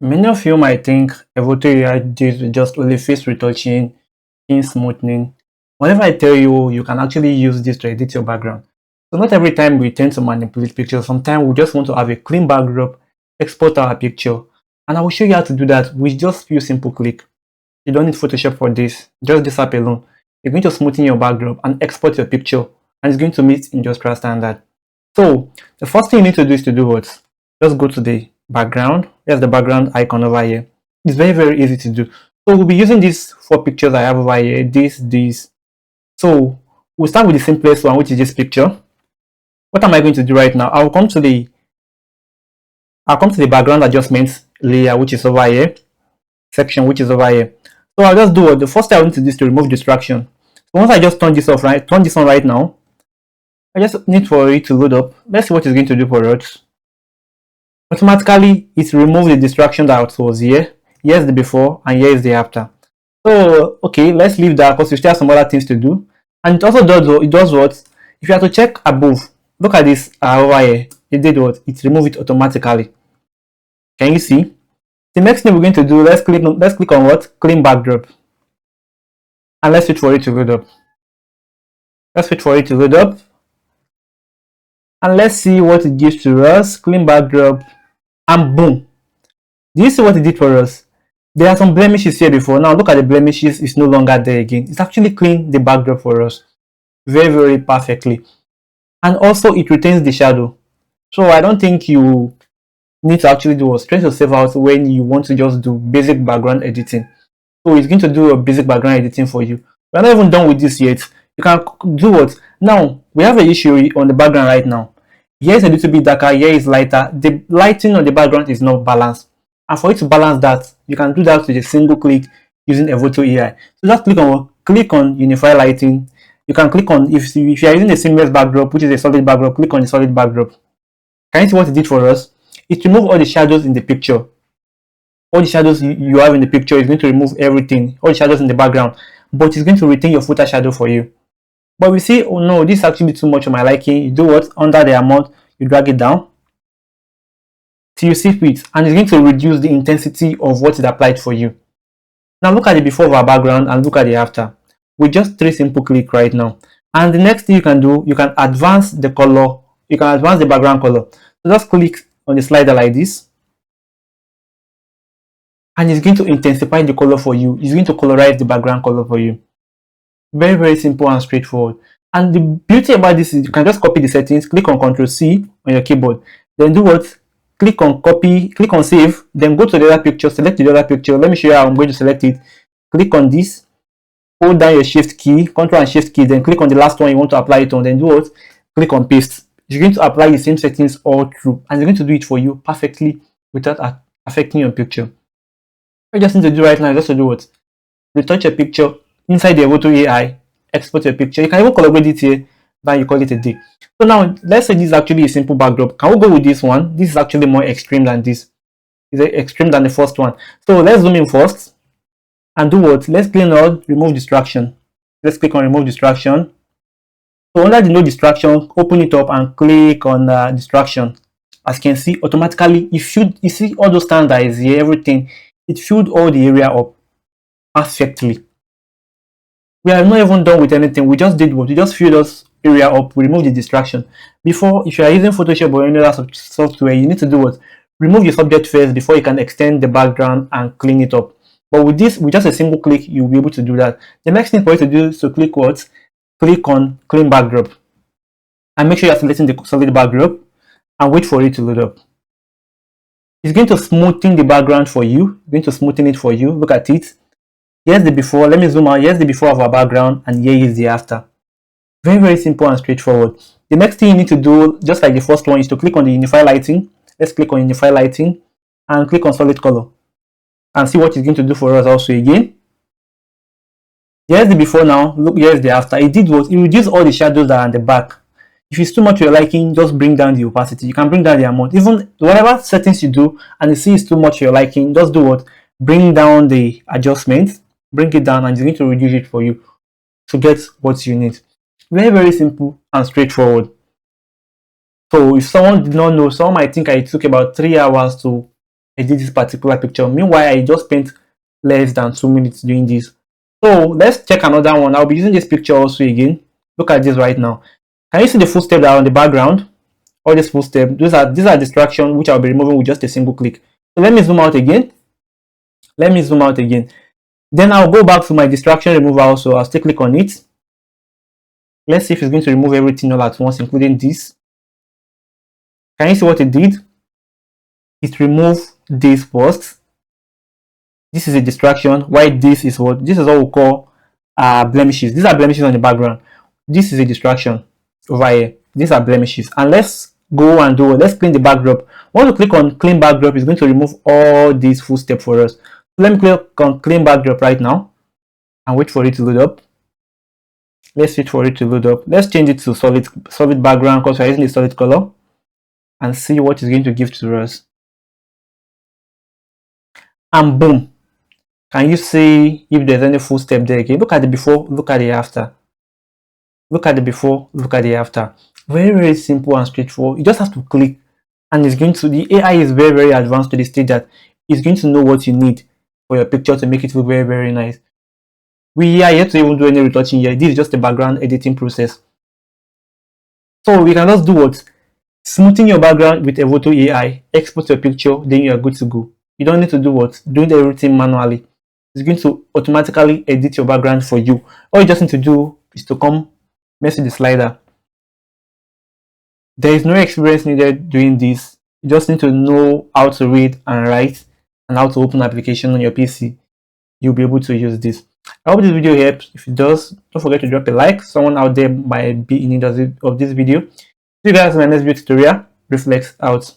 Many of you might think EVoto AI deals with just only face retouching, skin smoothing. Whenever I tell you, you can actually use this to edit your background. So not every time we tend to manipulate pictures. Sometimes we just want to have a clean backdrop, export our picture. And I will show you how to do that with just few simple clicks. You don't need Photoshop for this, just this app alone. You're going to smoothen your backdrop and export your picture, and it's going to meet industrial standard. So the first thing you need to do is to do what? Just go to the background. Here's the background icon over here. It's very, very easy to do. So we'll be using these 4 pictures I have over here. This. So we'll start with the simplest one, which is this picture. What am I going to do right now? I'll come to the background adjustments layer, which is over here, section, which is over here. So I'll just do what the first thing I want to do is to remove distraction. So once I just turn this off, turn this on right now, I just need for it to load up. Let's see what it's going to do for us. Automatically, it removes the distraction that was here. Here's the before and here is the after. So okay, let's leave that because we still have some other things to do. And it also does what? If you have to check above, look at this over here. It did what? It removed it automatically. Can you see? The next thing we're going to do, let's click on what? Clean backdrop. And let's wait for it to load up. Let's wait for it to load up. And let's see what it gives to us. Clean backdrop. And boom. Do you see what it did for us? There are some blemishes here before. Now look at the blemishes. It's no longer there again. It's actually cleaned the backdrop for us. Very, very perfectly. And also it retains the shadow. So I don't think you need to actually do what's trying to save out when you want to just do basic background editing. So it's going to do a basic background editing for you. We're not even done with this yet. You can do what? Now we have an issue on the background right now. Here is a little bit darker, here is lighter. The lighting on the background is not balanced. And for you to balance that, you can do that with a single click using EVoto AI. So just click on Unify Lighting. You can click on, if you are using a seamless backdrop, which is a solid backdrop, click on the solid backdrop. Can you see what it did for us? It removed all the shadows in the picture. All the shadows you have in the picture is going to remove everything, all the shadows in the background, but it's going to retain your footer shadow for you. But we see, oh no, this is actually too much of my liking. You do what? Under the amount, you drag it down till you see fit, and it's going to reduce the intensity of what it applied for you. Now look at the before of our background and look at the after with just 3 simple clicks right now. And the next thing you can do, you can advance the color, you can advance the background color. So just click on the slider like this, and it's going to intensify the color for you. It's going to colorize the background color for you. Very, very simple and straightforward. And the beauty about this is you can just copy the settings, click on Ctrl+C on your keyboard, then do what? Click on copy, click on save, then go to the other picture, select the other picture. Let me show you how I'm going to select it. Click on this, hold down your shift key, Ctrl and shift key, then click on the last one you want to apply it on, then do what? Click on paste. You're going to apply the same settings all through, and it's going to do it for you perfectly without affecting your picture. What you just need to do right now is just to do what? Retouch a picture inside the EVoto AI, export your picture. You can even collaborate it here, then you call it a day. So now let's say this is actually a simple backdrop. Can we go with this one? This is actually more extreme than this. It's extreme than the first one. So let's zoom in first and do what? Let's click on remove distraction. Let's click on remove distraction. So under the no distraction, open it up and click on distraction. As you can see, automatically you see all those standards here, everything. It filled all the area up perfectly. We are not even done with anything. We just did what? We just filled this area up. We removed the distraction. Before, if you are using Photoshop or any other software, you need to do what? Remove your subject first before you can extend the background and clean it up. But with this, with just a single click, you'll be able to do that. The next thing for you to do is to click what? Click on clean backdrop. And make sure you're selecting the solid backdrop and wait for it to load up. It's going to smoothen the background for you. It's going to smoothen it for you. Look at it. Here's the before. Let me zoom out. Here's the before of our background, and here is the after. Very, very simple and straightforward. The next thing you need to do, just like the first one, is to click on the Unify Lighting. Let's click on Unify Lighting and click on Solid Color and see what it's going to do for us also again. Here's the before now. Look, here's the after. It did what? It reduced all the shadows that are on the back. If it's too much to your liking, just bring down the opacity. You can bring down the amount. Even whatever settings you do and you see it's too much to your liking, just do what? Bring down the adjustments. Bring it down and it's going to reduce it for you to get what you need. Very, very simple and straightforward. So if someone did not know, someone might think it took about 3 hours to edit this particular picture. Meanwhile, I just spent less than 2 minutes doing this. So let's check another one. I'll be using this picture also again. Look at this right now. Can you see the footsteps that are on the background? All these footsteps. These are distractions which I'll be removing with just a single click. So let me zoom out again. Then I'll go back to my distraction remover also. I'll still click on it. Let's see if it's going to remove everything all at once, including this. Can you see what it did? It removed this first. This is a distraction. Why this is what? This is what we call blemishes. These are blemishes on the background. This is a distraction over here. These are blemishes. And let's go and let's clean the backdrop. Once we click on clean backdrop, it's going to remove all these footsteps for us. So let me click on clean backdrop right now and wait for it to load up. Let's wait for it to load up. Let's change it to solid background because we're using a solid color, and see what it's going to give to us. And boom. Can you see if there's any footstep there again? Look at the before, look at the after. Look at the before, look at the after. Very, very simple and straightforward. You just have to click, and it's going to, the AI is very, very advanced to the stage that it's going to know what you need for your picture to make it look very, very nice. We are yet to even do any retouching here. This is just the background editing process. So we can just do what? Smoothing your background with EVoto AI, export your picture, then you are good to go. You don't need to do what? Doing everything manually. It's going to automatically edit your background for you. All you just need to do is to come mess with the slider. There is no experience needed doing this. You just need to know how to read and write and how to open application on your PC. You'll be able to use this. I hope this video helps. If it does, don't forget to drop a like. Someone out there might be in need of this video. See you guys in my next video tutorial. Reflex out.